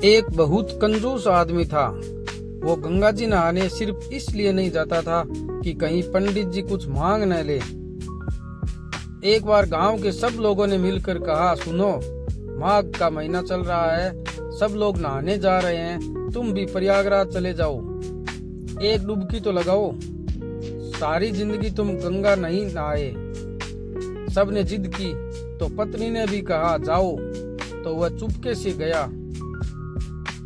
एक बहुत कंजूस आदमी था। वो गंगा जी नहाने सिर्फ इसलिए नहीं जाता था कि कहीं पंडित जी कुछ मांग न ले। एक बार गांव के सब लोगों ने मिलकर कहा, सुनो, माघ का महीना चल रहा है, सब लोग नहाने जा रहे हैं, तुम भी प्रयागराज चले जाओ, एक डुबकी तो लगाओ, सारी जिंदगी तुम गंगा नहीं नहाए। सबने जिद की तो पत्नी ने भी कहा जाओ, तो वह चुपके से गया।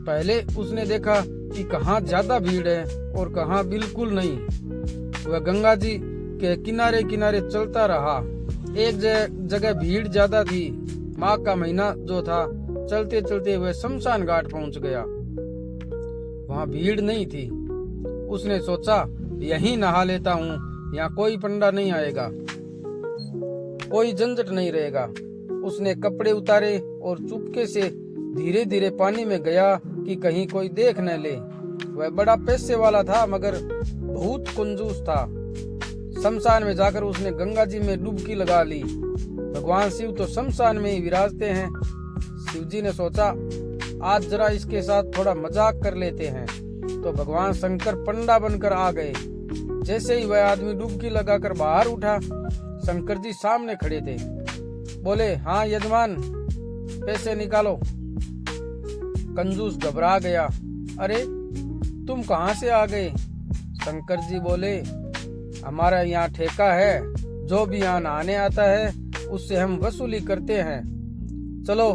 पहले उसने देखा कि कहाँ ज्यादा भीड़ है और कहाँ बिल्कुल नहीं। वह गंगा जी के किनारे किनारे चलता रहा। एक जगह भीड़ ज्यादा थी। माघ का महीना जो था, चलते चलते वह शमशान घाट पहुंच गया। वहाँ भीड़ नहीं थी। उसने सोचा यहीं नहा लेता हूँ, यहाँ कोई पंडा नहीं आएगा, कोई झंझट नहीं रहेगा। उसने कपड़े उतारे और चुपके से धीरे धीरे पानी में गया कि कहीं कोई देख न ले। वह बड़ा पैसे वाला था मगर बहुत कंजूस था। शमशान में जाकर उसने गंगा जी में डुबकी लगा ली। भगवान शिव तो शमशान में ही विराजते हैं। शिव जी ने सोचा आज जरा इसके साथ थोड़ा मजाक कर लेते हैं, तो भगवान शंकर पंडा बनकर आ गए। जैसे ही वह आदमी डुबकी लगाकर बाहर उठा, शंकर जी सामने खड़े थे। बोले, हाँ यजमान, पैसे निकालो। कंजूस घबरा गया। अरे तुम कहाँ से आ गए? शंकर जी बोले, हमारा यहाँ ठेका है, जो भी यहाँ नहाने आता है उससे हम वसूली करते हैं, चलो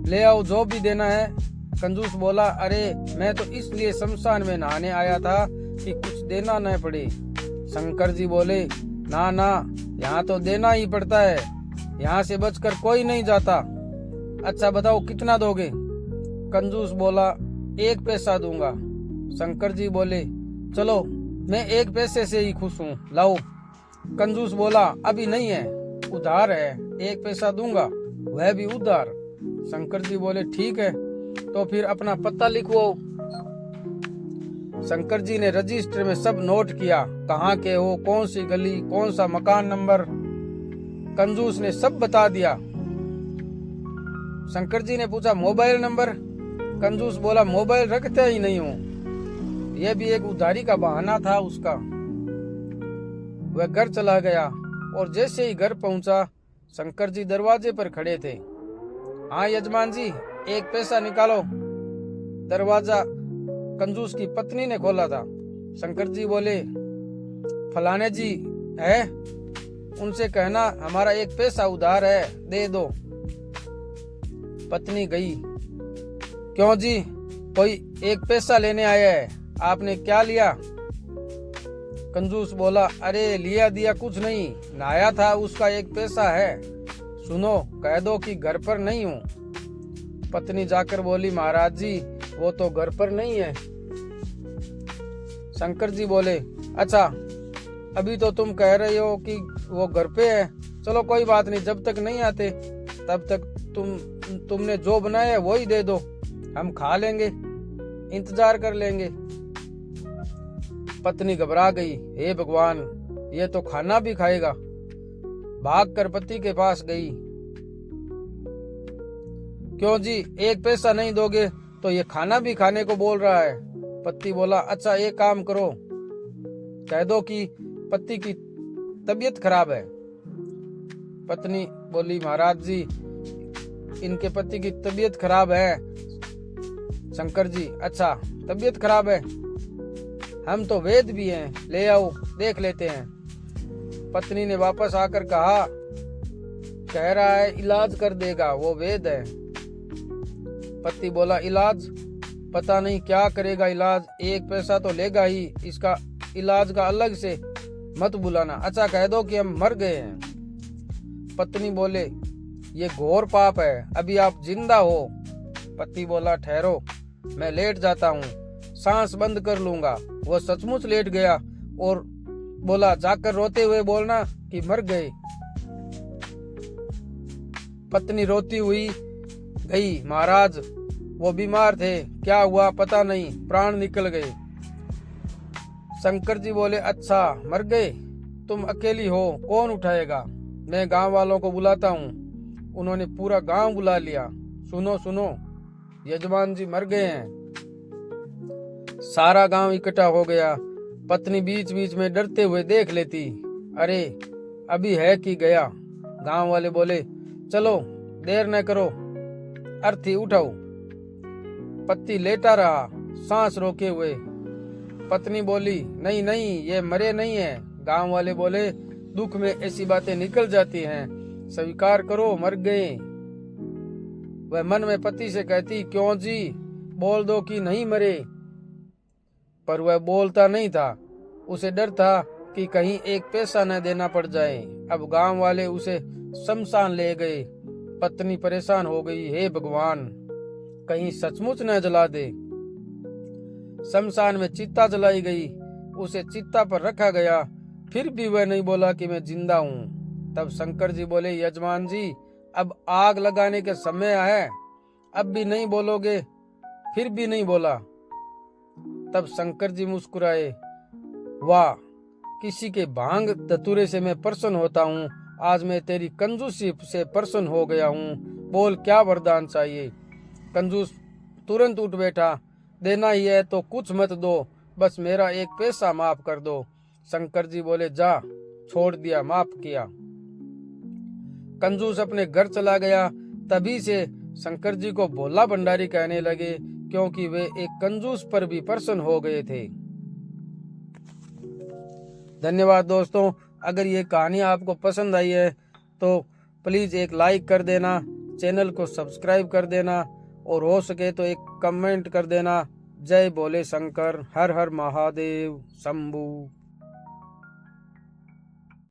ले आओ जो भी देना है। कंजूस बोला, अरे मैं तो इसलिए शमशान में नहाने आया था कि कुछ देना न पड़े। शंकर जी बोले, ना ना, यहाँ तो देना ही पड़ता है, यहाँ से बचकर कोई नहीं जाता। अच्छा बताओ कितना दोगे? कंजूस बोला, 1 पैसा दूंगा। शंकर जी बोले, चलो मैं 1 पैसे से ही खुश हूँ, लाओ। कंजूस बोला, अभी नहीं है, उधार है, 1 पैसा दूंगा, वह भी उधार। शंकर जी बोले, ठीक है, तो फिर अपना पता लिखवाओ। शंकर जी ने रजिस्टर में सब नोट किया, कहाँ के हो, कौन सी गली, कौन सा मकान नंबर। कंजूस ने सब बता दिया। शंकर जी ने पूछा, मोबाइल नंबर? कंजूस बोला, मोबाइल रखते ही नहीं हूँ। यह भी एक उधारी का बहाना था उसका। वह घर चला गया और जैसे ही घर पहुंचा, शंकर जी दरवाजे पर खड़े थे। हाँ यजमान जी, 1 पैसा निकालो। दरवाजा कंजूस की पत्नी ने खोला था। शंकर जी बोले, फलाने जी है, उनसे कहना हमारा 1 पैसा उधार है, दे दो। पत्नी गई। क्यों जी, कोई 1 पैसा लेने आया है, आपने क्या लिया? कंजूस बोला, अरे लिया दिया कुछ नहीं, नहाया था उसका 1 पैसा है, सुनो कह दो कि घर पर नहीं हूँ। पत्नी जाकर बोली, महाराज जी वो तो घर पर नहीं है। शंकर जी बोले, अच्छा अभी तो तुम कह रहे हो कि वो घर पे है, चलो कोई बात नहीं, जब तक नहीं आते तब तक तुमने जो बनाया है वो ही दे दो, हम खा लेंगे, इंतजार कर लेंगे। पत्नी घबरा गई, हे भगवान, ये तो खाना भी खाएगा। भागकर पति के पास गई। क्यों जी, 1 पैसा नहीं दोगे तो ये खाना भी खाने को बोल रहा है। पति बोला, अच्छा एक काम करो, कह दो कि पति की तबीयत खराब है। पत्नी बोली, महाराज जी इनके पति की तबीयत खराब है। शंकर जी, अच्छा तबीयत खराब है, हम तो वैद भी हैं, ले आओ देख लेते हैं। पत्नी ने वापस आकर कहा, कह रहा है इलाज कर देगा, वो वैद है। पति बोला, इलाज? पता नहीं क्या करेगा इलाज, 1 पैसा तो लेगा ही, इसका इलाज का अलग से मत बुलाना, अच्छा कह दो कि हम मर गए हैं। पत्नी बोले, ये घोर पाप है, अभी आप जिंदा हो। पति बोला, ठहरो, मैं लेट जाता हूँ, सांस बंद कर लूंगा। वो सचमुच लेट गया और बोला, जाकर रोते हुए बोलना कि मर गए। पत्नी रोती हुई गई, महाराज वो बीमार थे, क्या हुआ पता नहीं, प्राण निकल गए। शंकर जी बोले, अच्छा मर गए, तुम अकेली हो, कौन उठाएगा? मैं गांव वालों को बुलाता हूँ। उन्होंने पूरा गांव बुला लिया। सुनो सुनो, यजमान जी मर गए हैं। सारा गांव इकट्ठा हो गया। पत्नी बीच बीच में डरते हुए देख लेती, अरे अभी है कि गया। गांव वाले बोले, चलो देर न करो, अर्थी उठाओ। पति लेटा रहा, सांस रोके हुए। पत्नी बोली, नहीं नहीं, ये मरे नहीं है। गांव वाले बोले, दुख में ऐसी बातें निकल जाती हैं, स्वीकार करो मर गए। वह मन में पति से कहती, क्यों जी, बोल दो कि नहीं मरे। पर वह बोलता नहीं था। उसे डर था कि कहीं एक पैसा न देना पड़ जाए। अब गांव वाले उसे शमशान ले गए। पत्नी परेशान हो गई, हे भगवान, कहीं सचमुच न जला दे। शमशान में चिता जलाई गई। उसे चिता पर रखा गया, फिर भी वह नहीं बोला कि मैं जिंदा हूँ। तब शंकर जी बोले, यजमान जी, अब आग लगाने के समय है, अब भी नहीं बोलोगे? फिर भी नहीं बोला। तब शंकर जी मुस्कुराए, वाह, किसी के भांग धतूरे से मैं प्रसन्न होता हूँ, आज मैं तेरी कंजूसी से प्रसन्न हो गया हूँ। बोल, क्या वरदान चाहिए? कंजूस तुरंत उठ बैठा, देना ही है तो कुछ मत दो, बस मेरा एक पैसा माफ कर दो। शंकर जी बोले, जा, छोड़ दिया, माफ किया। कंजूस अपने घर चला गया। तभी से शंकर जी को भोला भंडारी कहने लगे, क्योंकि वे एक कंजूस पर भी प्रसन्न हो गए थे। धन्यवाद दोस्तों। अगर ये कहानी आपको पसंद आई है तो प्लीज एक लाइक कर देना, चैनल को सब्सक्राइब कर देना और हो सके तो एक कमेंट कर देना। जय भोले शंकर, हर हर महादेव शंभू।